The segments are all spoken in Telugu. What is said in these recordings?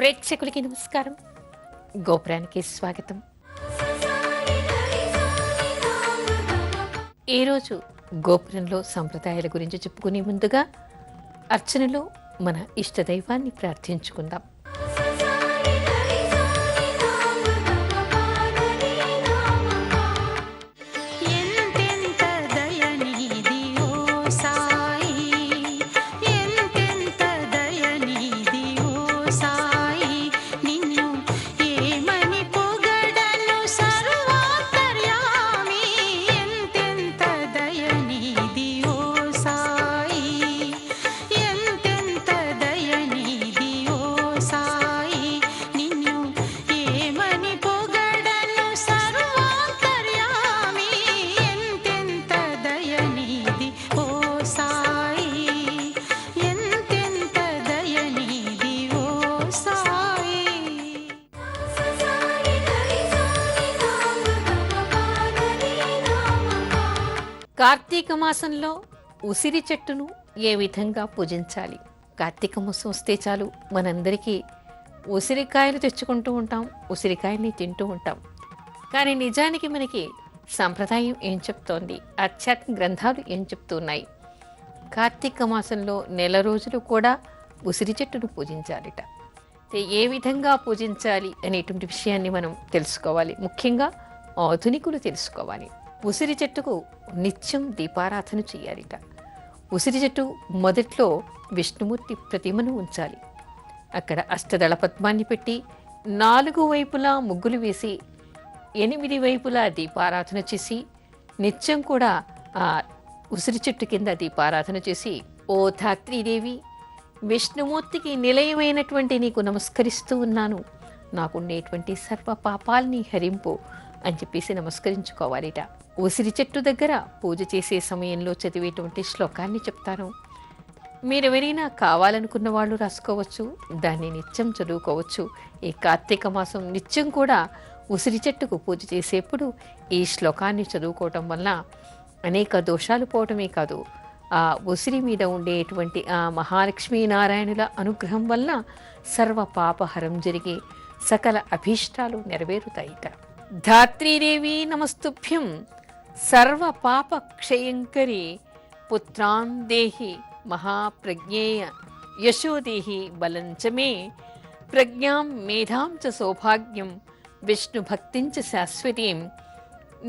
ప్రేక్షకులకి నమస్కారం. గోపురానికి స్వాగతం. ఈరోజు గోపురంలో సంప్రదాయాల గురించి చెప్పుకునే ముందుగా అర్చనలో మన ఇష్టదైవాన్ని ప్రార్థించుకుందాం. కార్తీక మాసంలో ఉసిరి చెట్టును ఏ విధంగా పూజించాలి? కార్తీక మాసం వస్తే చాలు మనందరికీ ఉసిరికాయలు తెచ్చుకుంటూ ఉంటాం, ఉసిరికాయల్ని తింటూ ఉంటాం. కానీ నిజానికి మనకి సంప్రదాయం ఏం చెప్తోంది, ఆధ్యాత్మిక గ్రంథాలు ఏం చెప్తున్నాయి? కార్తీక మాసంలో నెల రోజులు కూడా ఉసిరి చెట్టును పూజించాలిట. ఏ విధంగా పూజించాలి అనేటువంటి విషయాన్ని మనం తెలుసుకోవాలి. ముఖ్యంగా ఆధునికులు తెలుసుకోవాలి. ఉసిరి చెట్టుకు నిత్యం దీపారాధన చేయాలిట. ఉసిరి చెట్టు మొదట్లో విష్ణుమూర్తి ప్రతిమను ఉంచాలి. అక్కడ అష్టదళ పద్మాన్ని పెట్టి 4 వైపులా ముగ్గులు వేసి 8 వైపులా దీపారాధన చేసి నిత్యం కూడా ఆ ఉసిరి చెట్టు కింద దీపారాధన చేసి, ఓ ధాత్రీదేవి, విష్ణుమూర్తికి నిలయమైనటువంటి నీకు నమస్కరిస్తూ ఉన్నాను, నాకుండేటువంటి సర్వ పాపాల్ని హరింపు అని చెప్పేసి నమస్కరించుకోవాలిట. ఉసిరి చెట్టు దగ్గర పూజ చేసే సమయంలో చదివేటువంటి శ్లోకాన్ని చెప్తాను. మీరెవరైనా కావాలనుకున్న వాళ్ళు రాసుకోవచ్చు, దాన్ని నిత్యం చదువుకోవచ్చు. ఈ కార్తీక మాసం నిత్యం కూడా ఉసిరి చెట్టుకు పూజ చేసేప్పుడు ఈ శ్లోకాన్ని చదువుకోవటం వల్ల అనేక దోషాలు పోవటమే కాదు, ఆ ఉసిరి మీద ఉండేటువంటి ఆ మహాలక్ష్మీనారాయణుల అనుగ్రహం వల్ల సర్వ పాపహరం జరిగి సకల అభీష్టాలు నెరవేరుతాయిట. ధాత్రీదేవి నమస్తుభ్యం, సర్వ పాప క్షయంకరి, పుత్రాన్ దేహి మహాప్రజ్ఞేయ, యశోదేహి బలంచమే, ప్రజ్ఞాం మేధాం చ సౌభాగ్యం, విష్ణుభక్తించ శాశ్వతీం,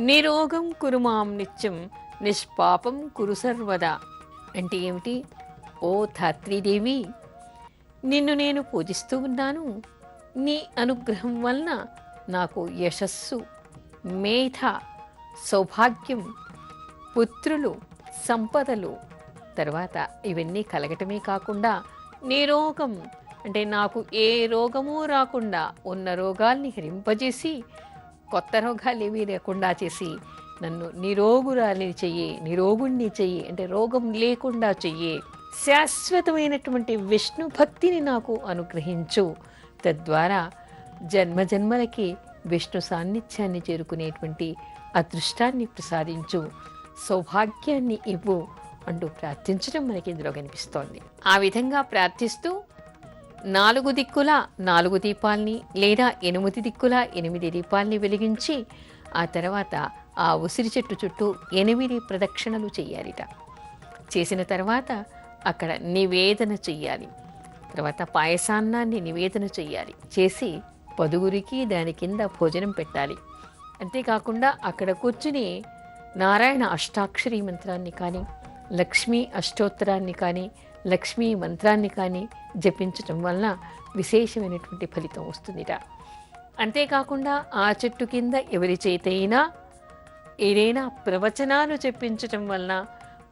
నిరోగం కురు మాం నిత్యం, నిష్పాపం కురు సర్వదా. అంటే ఏమిటి? ఓ ధాత్రీదేవి, నిన్ను నేను పూజిస్తూ ఉన్నాను. నీ అనుగ్రహం వలన నాకు యశస్సు, మేధ, సౌభాగ్యం, పుత్రులు, సంపదలు, తర్వాత ఇవన్నీ కలగటమే కాకుండా నిరోగం అంటే నాకు ఏ రోగమూ రాకుండా ఉన్న రోగాల్ని హరింపజేసి కొత్త రోగాలు ఏమీ లేకుండా చేసి నన్ను నిరోగురాలిని చెయ్యి, నిరోగుణ్ణి చెయ్యి అంటే రోగం లేకుండా చెయ్యి, శాశ్వతమైనటువంటి విష్ణు భక్తిని నాకు అనుగ్రహించు, తద్వారా జన్మజన్మలకి విష్ణు సాన్నిధ్యాన్ని చేరుకునేటువంటి అదృష్టాన్ని ప్రసాదించు, సౌభాగ్యాన్ని ఇవ్వు అంటూ ప్రార్థించడం మనకి ఇందులో కనిపిస్తోంది. ఆ విధంగా ప్రార్థిస్తూ 4 దిక్కులా 4 దీపాల్ని లేదా 8 దిక్కులా 8 దీపాల్ని వెలిగించి ఆ తర్వాత ఆ ఉసిరి చెట్టు చుట్టూ 8 ప్రదక్షిణలు చెయ్యాలిట. చేసిన తర్వాత అక్కడ నివేదన చెయ్యాలి. తర్వాత పాయసాన్నాన్ని నివేదన చెయ్యాలి. చేసి 10 దాని కింద భోజనం పెట్టాలి. అంతేకాకుండా అక్కడ కూర్చుని నారాయణ అష్టాక్షరి మంత్రాన్ని కానీ, లక్ష్మీ అష్టోత్తరాన్ని కానీ, లక్ష్మీ మంత్రాన్ని కానీ జపించటం వలన విశేషమైనటువంటి ఫలితం వస్తుందిట. అంతేకాకుండా ఆ చెట్టు కింద ఎవరి చేతైనా ఏదైనా ప్రవచనాలు చెప్పించటం వలన,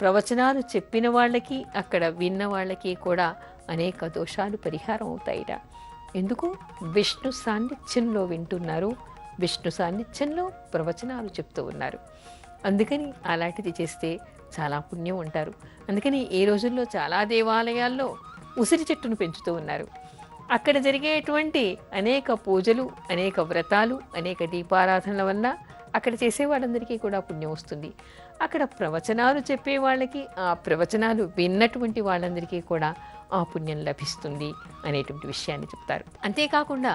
ప్రవచనాలు చెప్పిన వాళ్ళకి అక్కడ విన్న వాళ్ళకి కూడా అనేక దోషాలు పరిహారం అవుతాయిట. ఎందుకు? విష్ణు సాన్నిధ్యంలో వింటున్నారు, విష్ణు సాన్నిధ్యంలో ప్రవచనాలు చెప్తూ ఉన్నారు. అందుకని అలాంటిది చేస్తే చాలా పుణ్యం అంటారు. అందుకని ఈ రోజుల్లో చాలా దేవాలయాల్లో ఉసిరి చెట్టును పెంచుతూ ఉన్నారు. అక్కడ జరిగేటువంటి అనేక పూజలు, అనేక వ్రతాలు, అనేక దీపారాధనల వల్ల అక్కడ చేసే వాళ్ళందరికీ కూడా పుణ్యం వస్తుంది. అక్కడ ప్రవచనాలు చెప్పే వాళ్ళకి, ఆ ప్రవచనాలు విన్నటువంటి వాళ్ళందరికీ కూడా ఆ పుణ్యం లభిస్తుంది అనేటువంటి విషయాన్ని చెప్తారు. అంతేకాకుండా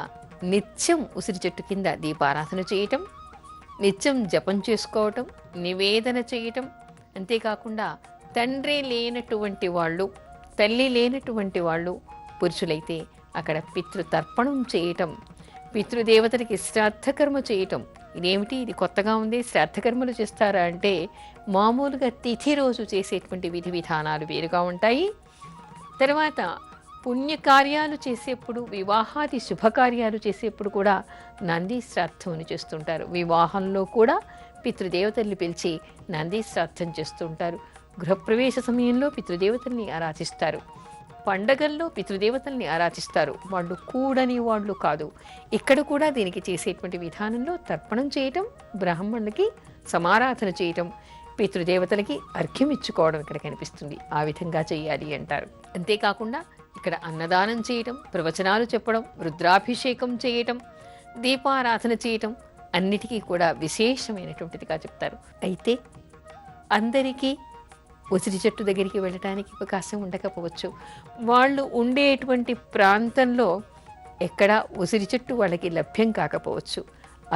నిత్యం ఉసిరి చెట్టు కింద దీపారాధన చేయటం, నిత్యం జపం చేసుకోవటం, నివేదన చేయటం, అంతేకాకుండా తండ్రి లేనటువంటి వాళ్ళు, తల్లి లేనటువంటి వాళ్ళు పురుషులైతే అక్కడ పితృతర్పణం చేయటం, పితృదేవతలకి శ్రాద్ధకర్మ చేయటం. ఇదేమిటి, ఇది కొత్తగా ఉంది, శ్రాద్ధకర్మలు చేస్తారా అంటే మామూలుగా తిథి రోజు చేసేటువంటి విధి విధానాలు వేరుగా ఉంటాయి. తర్వాత పుణ్యకార్యాలు చేసేప్పుడు, వివాహాది శుభకార్యాలు చేసేప్పుడు కూడా నంది శ్రాద్ధం చేస్తుంటారు. వివాహంలో కూడా పితృదేవతల్ని పిలిచి నంది శ్రాద్ధం చేస్తుంటారు. గృహప్రవేశ సమయంలో పితృదేవతల్ని ఆరాధిస్తారు. పండగల్లో పితృదేవతల్ని ఆరాధిస్తారు. వాళ్ళు కూడని వాళ్ళు కాదు. ఇక్కడ కూడా దీనికి చేసేటువంటి విధానంలో తర్పణం చేయటం, బ్రాహ్మణులకి సమారాధన చేయటం, పితృదేవతలకి అర్ఘ్యం ఇచ్చుకోవడం ఇక్కడ కనిపిస్తుంది. ఆ విధంగా చేయాలి అంటారు. అంతేకాకుండా ఇక్కడ అన్నదానం చేయటం, ప్రవచనాలు చెప్పడం, రుద్రాభిషేకం చేయటం, దీపారాధన చేయటం అన్నిటికీ కూడా విశేషమైనటువంటిదిగా చెప్తారు. అయితే అందరికీ ఉసిరి చెట్టు దగ్గరికి వెళ్ళటానికి అవకాశం ఉండకపోవచ్చు. వాళ్ళు ఉండేటువంటి ప్రాంతంలో ఎక్కడ ఉసిరి చెట్టు వాళ్ళకి లభ్యం కాకపోవచ్చు.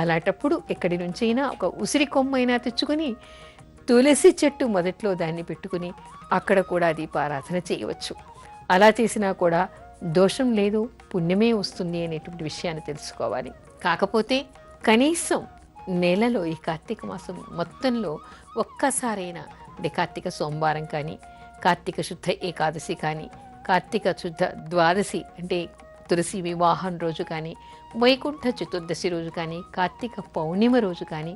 అలాంటప్పుడు ఎక్కడి నుంచైనా ఒక ఉసిరి కొమ్మైనా తెచ్చుకొని తులసి చెట్టు మొదట్లో దాన్ని పెట్టుకుని అక్కడ కూడా దీపారాధన చేయవచ్చు. అలా చేసినా కూడా దోషం లేదు, పుణ్యమే వస్తుంది అనేటువంటి విషయాన్ని తెలుసుకోవాలి. కాకపోతే కనీసం నెలలో ఈ కార్తీక మాసం మొత్తంలో ఒక్కసారైనా, అంటే కార్తీక సోమవారం కానీ, కార్తీక శుద్ధ ఏకాదశి కానీ, కార్తీక శుద్ధ ద్వాదశి అంటే తులసి వివాహం రోజు కానీ, వైకుంఠ చతుర్దశి రోజు కానీ, కార్తీక పౌర్ణిమ రోజు కానీ,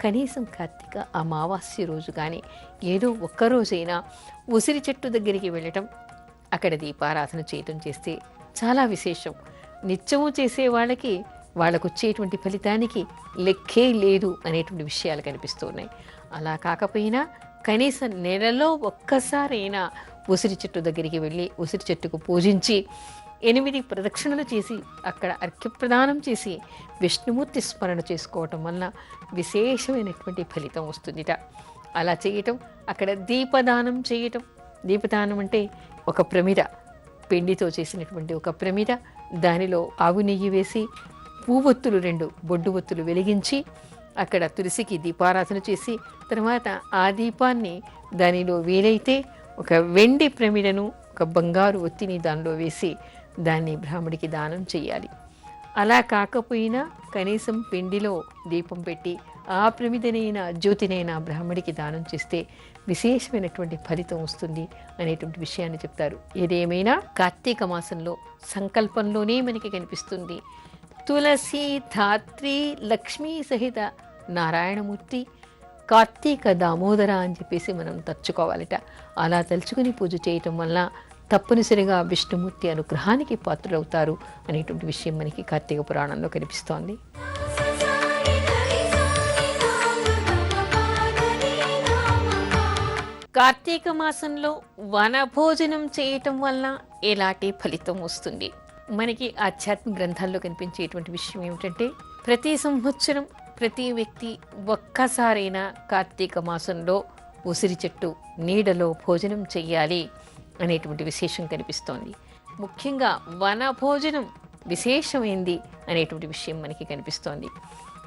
కనీసం కార్తీక అమావాస్య రోజు కానీ ఏదో ఒక్కరోజైనా ఉసిరి చెట్టు దగ్గరికి వెళ్ళటం, అక్కడ దీపారాధన చేయటం చేస్తే చాలా విశేషం. నిత్యము చేసే వాళ్ళకి వాళ్ళకు వచ్చేటువంటి ఫలితానికి లెక్కే లేదు అనేటువంటి విషయాలు కనిపిస్తూ ఉన్నాయి. అలా కాకపోయినా కనీసం నెలలో ఒక్కసారైనా ఉసిరి చెట్టు దగ్గరికి వెళ్ళి ఉసిరి చెట్టుకు పూజించి 8 ప్రదక్షిణలు చేసి అక్కడ అర్ఘ్యప్రదానం చేసి విష్ణుమూర్తి స్మరణ చేసుకోవటం వల్ల విశేషమైనటువంటి ఫలితం వస్తుందిట. అలా చేయటం, అక్కడ దీపదానం చేయటం. దీపదానం అంటే ఒక ప్రమిద, పిండితో చేసినటువంటి ఒక ప్రమిద, దానిలో ఆవు నెయ్యి వేసి పువ్వొత్తులు 2 బొడ్డు ఒత్తులు వెలిగించి అక్కడ తులసికి దీపారాధన చేసి తర్వాత ఆ దీపాన్ని దానిలో వీలైతే ఒక వెండి ప్రమిదను, ఒక బంగారు ఒత్తిని దానిలో వేసి దాన్ని బ్రాహ్మడికి దానం చేయాలి. అలా కాకపోయినా కనీసం పిండిలో దీపం పెట్టి ఆ ప్రమిదనైనా జ్యోతినైనా బ్రాహ్మడికి దానం చేస్తే విశేషమైనటువంటి ఫలితం వస్తుంది అనేటువంటి విషయాన్ని చెప్తారు. ఏదేమైనా కార్తీక మాసంలో సంకల్పంలోనే మనకి కనిపిస్తుంది తులసి ధాత్రి లక్ష్మీ సహిత నారాయణమూర్తి కార్తీక దామోదర అని చెప్పేసి మనం తలుచుకోవాలట. అలా తలుచుకుని పూజ చేయటం వల్ల తప్పనిసరిగా విష్ణుమూర్తి అనుగ్రహానికి పాత్రులవుతారు అనేటువంటి విషయం మనకి కార్తీక పురాణంలో కనిపిస్తోంది. కార్తీక మాసంలో వనభోజనం చేయటం వల్ల ఎలాంటి ఫలితం వస్తుంది? మనకి ఆధ్యాత్మిక గ్రంథాల్లో కనిపించేటువంటి విషయం ఏమిటంటే ప్రతి సంవత్సరం ప్రతి వ్యక్తి ఒక్కసారైనా కార్తీక మాసంలో ఉసిరి చెట్టు నీడలో భోజనం చెయ్యాలి అనేటువంటి విశేషం కనిపిస్తోంది. ముఖ్యంగా వన భోజనం విశేషమైంది అనేటువంటి విషయం మనకి కనిపిస్తోంది.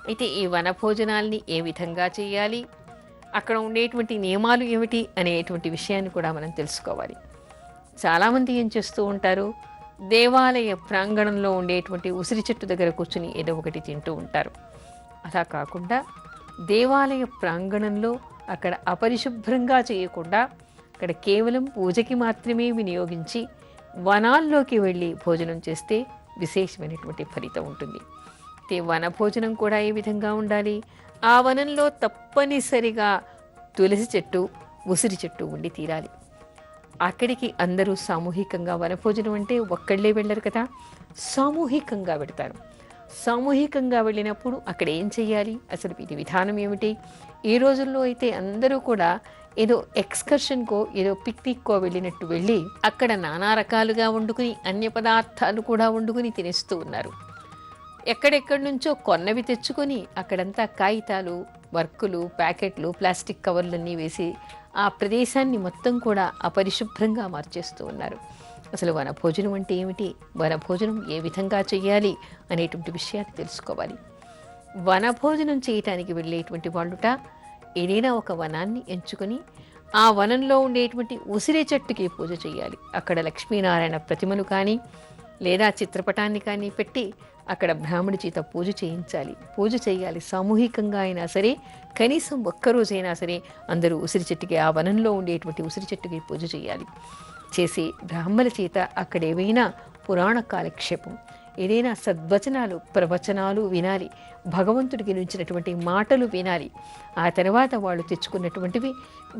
అయితే ఈ వన భోజనాల్ని ఏ విధంగా చేయాలి, అక్కడ ఉండేటువంటి నియమాలు ఏమిటి అనేటువంటి విషయాన్ని కూడా మనం తెలుసుకోవాలి. చాలామంది ఏం చేస్తూ ఉంటారు, దేవాలయ ప్రాంగణంలో ఉండేటువంటి ఉసిరి చెట్టు దగ్గర కూర్చుని ఏదో ఒకటి తింటూ ఉంటారు. అలా కాకుండా దేవాలయ ప్రాంగణంలో అక్కడ అపరిశుభ్రంగా చేయకుండా అక్కడ కేవలం పూజకి మాత్రమే వినియోగించి వనాల్లోకి వెళ్ళి భోజనం చేస్తే విశేషమైనటువంటి ఫలితం ఉంటుంది. అయితే వన భోజనం కూడా ఏ విధంగా ఉండాలి, ఆ వనంలో తప్పనిసరిగా తులసి చెట్టు ఉసిరి చెట్టు ఉండి తీరాలి. అక్కడికి అందరూ సామూహికంగా వనభోజనం అంటే ఒక్కళ్ళే వెళ్ళరు కదా, సామూహికంగా పెడతారు. సామూహికంగా వెళ్ళినప్పుడు అక్కడ ఏం చేయాలి, అసలు ఇది విధానం ఏమిటి? ఈ రోజుల్లో అయితే అందరూ కూడా ఏదో ఎక్స్కర్షన్కో ఏదో పిక్నిక్కో వెళ్ళినట్టు వెళ్ళి అక్కడ నానా రకాలుగా వండుకుని అన్య పదార్థాలు కూడా వండుకుని తినేస్తూ ఉన్నారు. ఎక్కడెక్కడి నుంచో కొన్నవి తెచ్చుకొని అక్కడంతా కాగితాలు, వర్కులు, ప్యాకెట్లు, ప్లాస్టిక్ కవర్లన్నీ వేసి ఆ ప్రదేశాన్ని మొత్తం కూడా అపరిశుభ్రంగా మార్చేస్తూ ఉన్నారు. అసలు వనభోజనం అంటే ఏమిటి, వనభోజనం ఏ విధంగా చేయాలి అనేటువంటి విషయాన్ని తెలుసుకోవాలి. వనభోజనం చేయటానికి వెళ్ళేటువంటి వాళ్ళుట ఏదైనా ఒక వనాన్ని ఎంచుకొని ఆ వనంలో ఉండేటువంటి ఉసిరి చెట్టుకి పూజ చేయాలి. అక్కడ లక్ష్మీనారాయణ ప్రతిమను కానీ లేదా చిత్రపటాన్ని కానీ పెట్టి అక్కడ బ్రాహ్మడి చేత పూజ చేయించాలి. పూజ చేయాలి. సామూహికంగా అయినా సరే, కనీసం ఒక్కరోజైనా సరే అందరూ ఉసిరి చెట్టుకి, ఆ వనంలో ఉండేటువంటి ఉసిరి చెట్టుకి పూజ చేయాలి. చేసి బ్రాహ్మణ చేత అక్కడ ఏవైనా పురాణ కాలక్షేపం, ఏదైనా సద్వచనాలు, ప్రవచనాలు వినాలి. భగవంతుడికి నుంచినటువంటి మాటలు వినాలి. ఆ తర్వాత వాళ్ళు తెచ్చుకున్నటువంటివి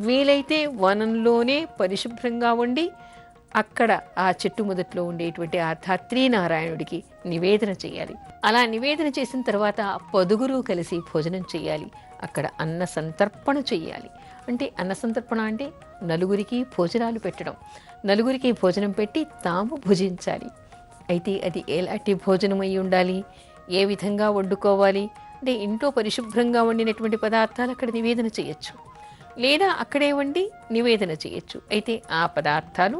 వీలైతే వనంలోనే పరిశుభ్రంగా ఉండి అక్కడ ఆ చెట్టు మొదట్లో ఉండేటువంటి ఆ ధాత్రీనారాయణుడికి నివేదన చేయాలి. అలా నివేదన చేసిన తర్వాత పదుగురు కలిసి భోజనం చేయాలి. అక్కడ అన్న సంతర్పణ చేయాలి. అంటే అన్న సంతర్పణ అంటే నలుగురికి భోజనాలు పెట్టడం. నలుగురికి భోజనం పెట్టి తాము భుజించాలి. అయితే అది ఎలాంటి భోజనం అయి ఉండాలి, ఏ విధంగా వండుకోవాలి అంటే ఇంట్లో పరిశుభ్రంగా వండినటువంటి పదార్థాలు అక్కడ నివేదన చేయొచ్చు, లేదా అక్కడే వండి నివేదన చేయొచ్చు. అయితే ఆ పదార్థాలు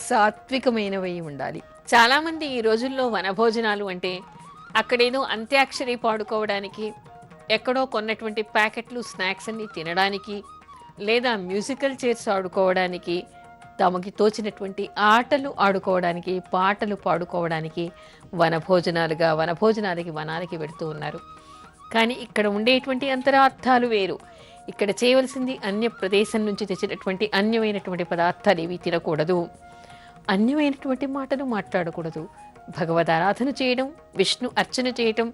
సాత్వికమైనవి ఉండాలి. చాలామంది ఈ రోజుల్లో వనభోజనాలు అంటే అక్కడేదో అంత్యాక్షరి పాడుకోవడానికి, ఎక్కడో కొన్నటువంటి ప్యాకెట్లు స్నాక్స్ అన్ని తినడానికి, లేదా మ్యూజికల్ చైర్స్ ఆడుకోవడానికి, తమకి తోచినటువంటి ఆటలు ఆడుకోవడానికి, పాటలు పాడుకోవడానికి వనభోజనాలకి వనానికి వెళుతూ ఉన్నారు. కానీ ఇక్కడ ఉండేటువంటి అంతరార్థాలు వేరు. ఇక్కడ చేయవలసింది అన్య ప్రదేశం నుంచి తెచ్చినటువంటి అన్యమైనటువంటి పదార్థాలు ఏవి తినకూడదు, అన్యమైనటువంటి మాటలు మాట్లాడకూడదు. భగవదారాధన చేయడం, విష్ణు అర్చన చేయటం,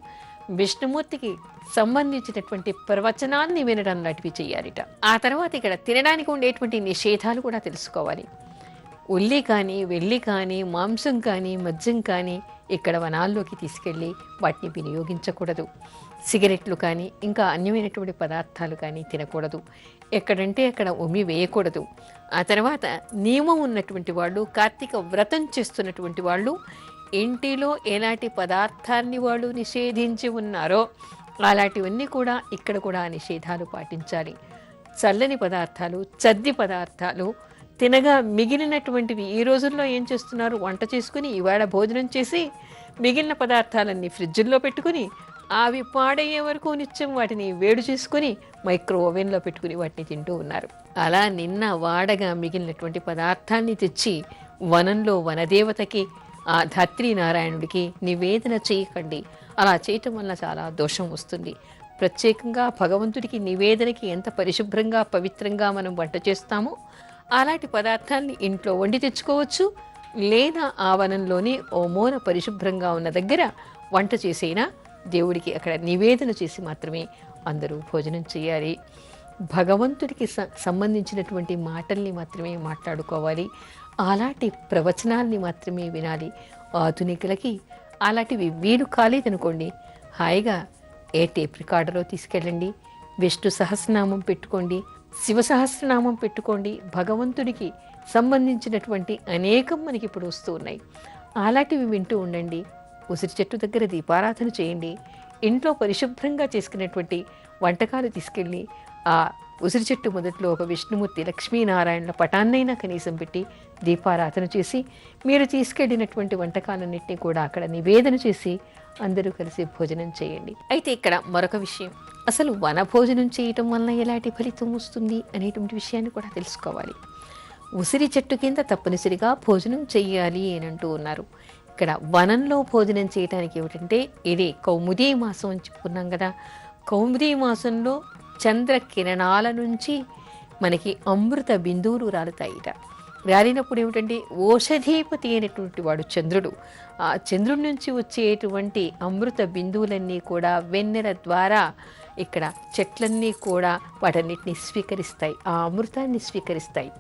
విష్ణుమూర్తికి సంబంధించినటువంటి ప్రవచనాన్ని వినడం లాంటివి చేయాలిట. ఆ తర్వాత ఇక్కడ తినడానికి ఉండేటువంటి నిషేధాలు కూడా తెలుసుకోవాలి. ఉల్లి కానీ, వెల్లి కానీ, మాంసం కానీ, మద్యం కానీ ఇక్కడ వనాల్లోకి తీసుకెళ్ళి వాటిని వినియోగించకూడదు. సిగరెట్లు కానీ, ఇంకా అన్యమైనటువంటి పదార్థాలు కానీ తినకూడదు. ఎక్కడంటే అక్కడ ఉమ్మి వేయకూడదు. ఆ తర్వాత నియమం ఉన్నటువంటి వాళ్ళు, కార్తీక వ్రతం చేస్తున్నటువంటి వాళ్ళు ఇంటిలో ఎలాంటి పదార్థాన్ని వాళ్ళు నిషేధించి ఉన్నారో అలాంటివన్నీ కూడా ఇక్కడ కూడా నిషేధాలు పాటించాలి. చల్లని పదార్థాలు, చద్ది పదార్థాలు తినగా మిగిలినటువంటివి ఈ రోజుల్లో ఏం చేస్తున్నారు, వంట చేసుకుని ఇవాళ భోజనం చేసి మిగిలిన పదార్థాలన్నీ ఫ్రిడ్జ్లో పెట్టుకుని అవి పాడయ్యే వరకు నిత్యం వాటిని వేడి చేసుకుని మైక్రో ఓవెన్లో పెట్టుకుని వాటిని తింటూ ఉన్నారు. అలా నిన్న వాడగా మిగిలినటువంటి పదార్థాన్ని తెచ్చి వనంలో వనదేవతకి, ఆ ధాత్రీనారాయణుడికి నివేదన చేయకండి. అలా చేయటం వల్ల చాలా దోషం వస్తుంది. ప్రత్యేకంగా భగవంతుడికి నివేదనకి ఎంత పరిశుభ్రంగా పవిత్రంగా మనం వంట చేస్తామో అలాంటి పదార్థాన్ని ఇంట్లో వండి తెచ్చుకోవచ్చు, లేదా ఆ వనంలోని ఓ మూల పరిశుభ్రంగా ఉన్న దగ్గర వంట చేసైనా దేవుడికి అక్కడ నివేదన చేసి మాత్రమే అందరూ భోజనం చేయాలి. భగవంతుడికి సంబంధించినటువంటి మాటల్ని మాత్రమే మాట్లాడుకోవాలి. అలాంటి ప్రవచనాల్ని మాత్రమే వినాలి. ఆధునికులకి అలాంటివి వీలు కాలేదనుకోండి, హాయిగా ఏ టేప్ రికార్డరో తీసుకెళ్ళండి, విష్ణు సహస్రనామం పెట్టుకోండి, శివ సహస్రనామం పెట్టుకోండి. భగవంతుడికి సంబంధించినటువంటి అనేకం మనకి ఇప్పుడు వస్తూ ఉన్నాయి. అలాంటివి వింటూ ఉండండి. ఉసిరి చెట్టు దగ్గర దీపారాధన చేయండి. ఇంట్లో పరిశుభ్రంగా చేసుకునేటువంటి వంటకాలు తీసుకెళ్ళి ఆ ఉసిరి చెట్టు మొదట్లో ఒక విష్ణుమూర్తి, లక్ష్మీనారాయణల పటాన్నైనా కనీసం పెట్టి దీపారాధన చేసి మీరు తీసుకెళ్ళినటువంటి వంటకాలన్నింటినీ కూడా అక్కడ నివేదన చేసి అందరూ కలిసి భోజనం చేయండి. అయితే ఇక్కడ మరొక విషయం, అసలు వనభోజనం చేయటం వలన ఎలాంటి ఫలితం వస్తుంది అనేటువంటి విషయాన్ని కూడా తెలుసుకోవాలి. ఉసిరి చెట్టు కింద తప్పనిసరిగా భోజనం చెయ్యాలి అని అంటూ ఉన్నారు. ఇక్కడ వనంలో భోజనం చేయడానికి ఏమిటంటే ఇది కౌముదీ మాసం అని చెప్పుకున్నాం కదా. కౌముదీ మాసంలో చంద్ర కిరణాల నుంచి మనకి అమృత బిందువులు రాలుతాయిట. రాలినప్పుడు ఏమిటంటే ఓషధీపతి అయినటువంటి వాడు చంద్రుడు. ఆ చంద్రుడి నుంచి వచ్చేటువంటి అమృత బిందువులన్నీ కూడా వెన్నెల ద్వారా ఇక్కడ చెట్లన్నీ కూడా వాటన్నిటిని స్వీకరిస్తాయి, ఆ అమృతాన్ని స్వీకరిస్తాయి.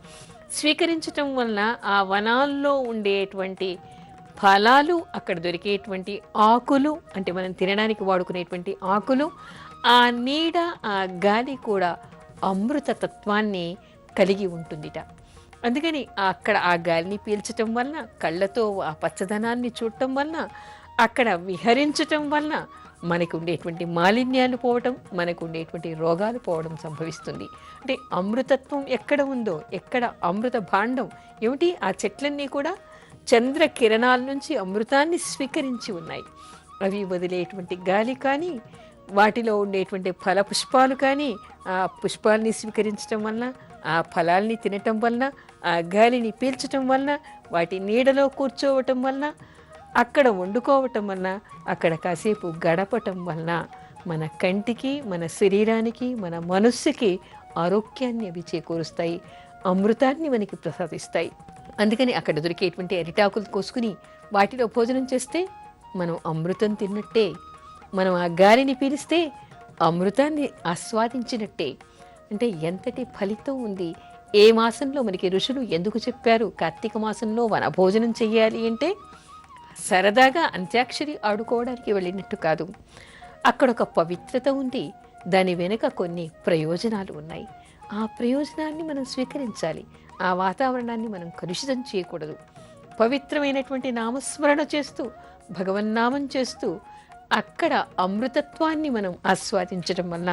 స్వీకరించటం వలన ఆ వనాల్లో ఉండేటువంటి ఫలాలు, అక్కడ దొరికేటువంటి ఆకులు, అంటే మనం తినడానికి వాడుకునేటువంటి ఆకులు, ఆ నీడ, ఆ గాలి కూడా అమృత తత్వాన్ని కలిగి ఉంటుందిట. అందుకని అక్కడ ఆ గాలిని పీల్చటం వలన, కళ్ళతో ఆ పచ్చదనాన్ని చూడటం వలన, అక్కడ విహరించటం వలన మనకు ఉండేటువంటి మాలిన్యాలు పోవటం, మనకు ఉండేటువంటి రోగాలు పోవడం సంభవిస్తుంది. అంటే అమృతత్వం ఎక్కడ ఉందో, ఎక్కడ అమృత భాండం ఏమిటి, ఆ చెట్లన్నీ కూడా చంద్ర కిరణాల నుంచి అమృతాన్ని స్వీకరించి ఉన్నాయి. అవి వదిలేటువంటి గాలి కానీ, వాటిలో ఉండేటువంటి ఫల పుష్పాలు కానీ, ఆ పుష్పాలని స్వీకరించడం వలన, ఆ ఫలాల్ని తినటం వలన, ఆ గాలిని పీల్చటం వలన, వాటి నీడలో కూర్చోవటం వలన, అక్కడ వండుకోవటం వలన, అక్కడ కాసేపు గడపటం వలన మన కంటికి, మన శరీరానికి, మన మనస్సుకి ఆరోగ్యాన్ని అవి చేకూరుస్తాయి, అమృతాన్ని మనకి ప్రసాదిస్తాయి. అందుకని అక్కడ దొరికేటువంటి అరిటాకులు కోసుకుని వాటిలో భోజనం చేస్తే మనం అమృతం తిన్నట్టే, మనం ఆ గాలిని పీలిస్తే అమృతాన్ని ఆస్వాదించినట్టే. అంటే ఎంతటి ఫలితం ఉంది. ఏ మాసంలో మనకి ఋషులు ఎందుకు చెప్పారు కార్తీక మాసంలో వనభోజనం చెయ్యాలి అంటే, సరదాగా అంత్యాక్షరి ఆడుకోవడానికి వెళ్ళినట్టు కాదు. అక్కడ ఒక పవిత్రత ఉంది, దాని వెనుక కొన్ని ప్రయోజనాలు ఉన్నాయి. ఆ ప్రయోజనాన్ని మనం స్వీకరించాలి. ఆ వాతావరణాన్ని మనం కలుషితం చేయకూడదు. పవిత్రమైనటువంటి నామస్మరణ చేస్తూ, భగవన్నామం చేస్తూ అక్కడ అమృతత్వాన్ని మనం ఆస్వాదించడం వల్ల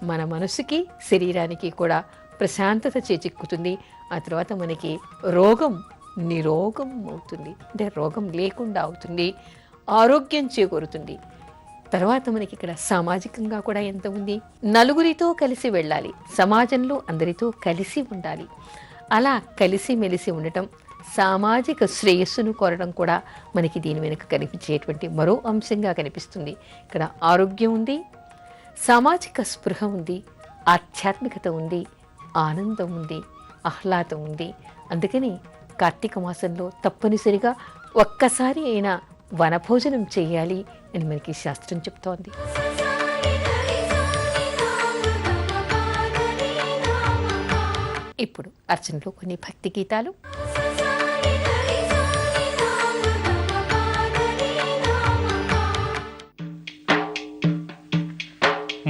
మన మనసుకి, శరీరానికి కూడా ప్రశాంతత చేజిక్కుతుంది. ఆ తర్వాత మనకి రోగం నిరోగం అవుతుంది, అంటే రోగం లేకుండా అవుతుంది, ఆరోగ్యం చేకూరుతుంది. తర్వాత మనకి ఇక్కడ సామాజికంగా కూడా ఎంత ఉంది. నలుగురితో కలిసి వెళ్ళాలి, సమాజంలో అందరితో కలిసి ఉండాలి. అలా కలిసి మెలిసి ఉండటం, సామాజిక శ్రేయస్సును కోరడం కూడా మనకి దీని వెనుక కనిపించేటువంటి మరో అంశంగా కనిపిస్తుంది. ఇక్కడ ఆరోగ్యం ఉంది, సామాజిక స్పృహ ఉంది, ఆధ్యాత్మికత ఉంది, ఆనందం ఉంది, ఆహ్లాదం ఉంది. అందుకని కార్తీక మాసంలో తప్పనిసరిగా ఒక్కసారి అయినా వనభోజనం చేయాలి అని మనకి శాస్త్రం చెప్తోంది. ఇప్పుడు అర్చనలో కొన్ని భక్తి గీతాలు.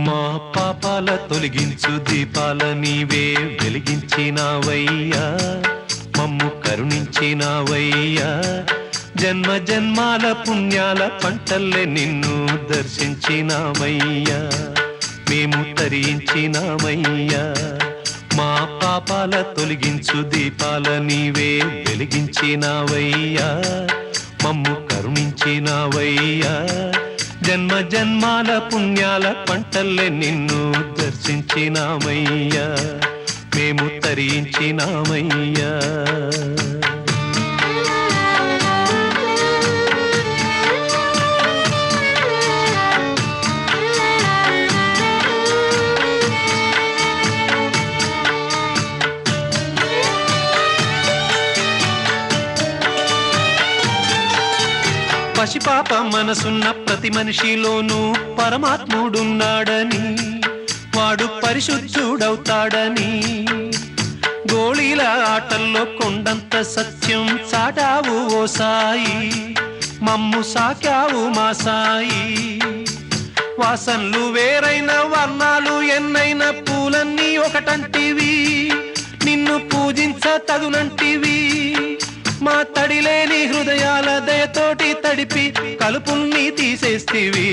మా పాపాల తొలగించు దీపాల నీవే వెలిగించినావయ్యా, మమ్ము కరుణించినావయ్యా. జన్మ జన్మాల పుణ్యాల పంటల్లే నిన్ను దర్శించినామయ్యా, మేము తరించినామయ్యా. మా పాపాల తొలగించు దీపాల నీవే వెలిగించినావయ్యా, మమ్ము కరుణించినావయ్యా. జన్మ జన్మాల పుణ్యాల పంటల్లే నిన్ను దర్శించినామయ్యా, మేము తరించినామయ్యా. పసిపాప మనసున్న ప్రతి మనిషిలోనూ పరమాత్ముడున్నాడని, వాడు పరిశుద్ధుడవుతాడని, గోళీల ఆటల్లో కొండంత సత్యం చాటావు ఓ సాయి, మమ్ము సాకావు మా సాయి. వాసనలు వేరైన వర్ణాలు ఎన్నైన పూలన్నీ ఒకటంటివి, నిన్ను పూజించ తగునంటివి. మా తడిలేని హృదయాల దయతోటి తడిపి కలుపుల్ని తీసేస్తివి,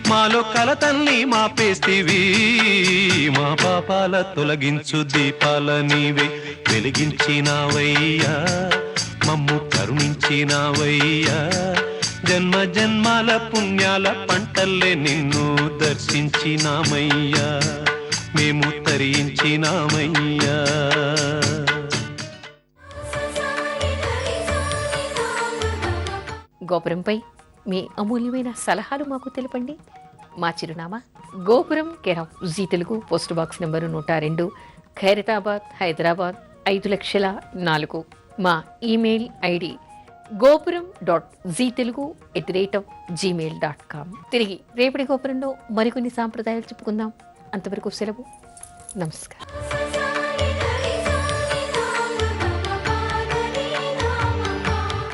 మాలో కలతల్ని మాపేస్తివి. మా పాపాల తొలగించు దీపాల నీవే వెలిగించినావయ్యా, మమ్ము కరుణించినావయ్యా. జన్మ జన్మాల పుణ్యాల పంటల్లే నిన్ను దర్శించినామయ్యా, మేము తరించినామయ్యా. గోపురంపై మీ అమూల్యమైన సలహాలు మాకు తెలపండి. మా చిరునామా Gopuram, care of Zee Telugu, post box number 102, Khairatabad, Hyderabad 5,04,000. మా ఈమెయిల్ ఐడి gopuram.ztelugu@gmail.com. తిరిగి రేపటి గోపురంలో మరికొన్ని సాంప్రదాయాలు చెప్పుకుందాం. అంతవరకు సెలవు. నమస్కారం.